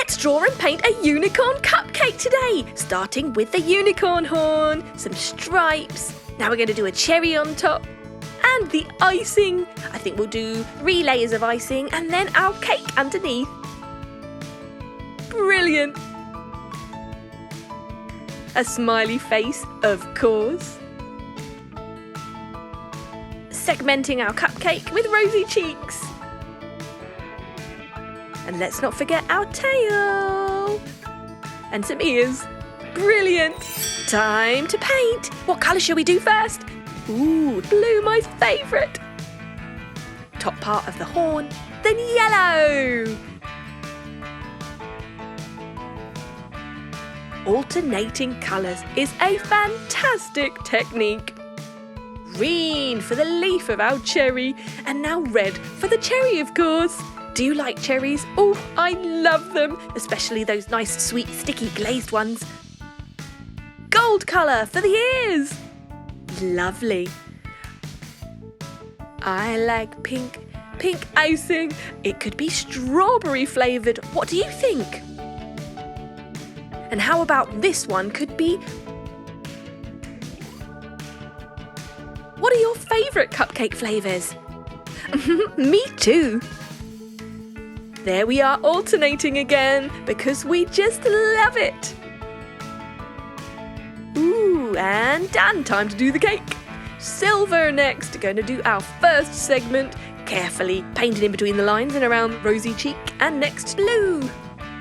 Let's draw and paint a unicorn cupcake today, starting with the unicorn horn, some stripes. Now we're going to do a cherry on top and the icing. I think we'll do 3 layers of icing and then our cake underneath. Brilliant! A smiley face, of course. Segmenting our cupcake with rosy cheeks. And let's not forget our tail. And some ears. Brilliant! Time to paint. What colour shall we do first? Ooh, blue, my favourite. Top part of the horn, then yellow. Alternating colours is a fantastic technique. Green for the leaf of our cherry, and now red for the cherry, of course. Do you like cherries? Oh, I love them, especially those nice, sweet, sticky glazed ones. Gold colour for the ears. Lovely. I like pink icing. It could be strawberry flavoured. What do you think? And how about this one could be... What are your favourite cupcake flavours? Me too. There we are, alternating again, because we just love it. Ooh, and done. Time to do the cake. Silver next. Going to do our first segment, carefully painted in between the lines and around rosy cheek, and next blue.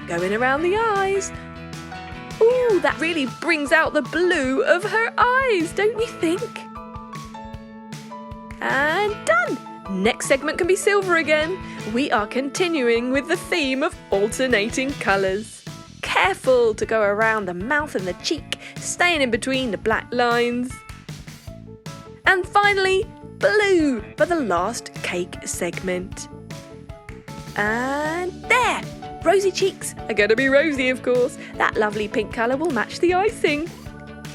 Going around the eyes. Ooh, that really brings out the blue of her eyes, don't you think? And done. Next segment can be silver again. We are continuing with the theme of alternating colours. Careful to go around the mouth and the cheek, staying in between the black lines. And finally, blue for the last cake segment. And there! Rosy cheeks are going to be rosy, of course. That lovely pink colour will match the icing.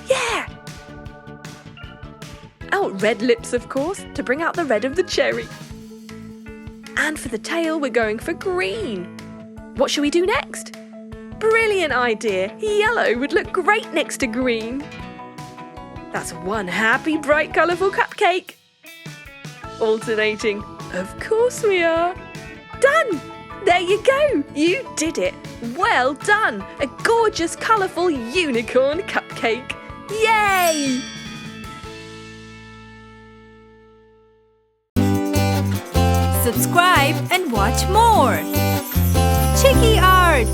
Yeah! Oh, red lips, of course, to bring out the red of the cherry. And for the tail, we're going for green. What shall we do next? Brilliant idea! Yellow would look great next to green. That's one happy, bright, colourful cupcake. Alternating. Of course we are. Done! There you go! You did it! Well done! A gorgeous, colourful unicorn cupcake! Yay! Subscribe and watch more. Chiki Art!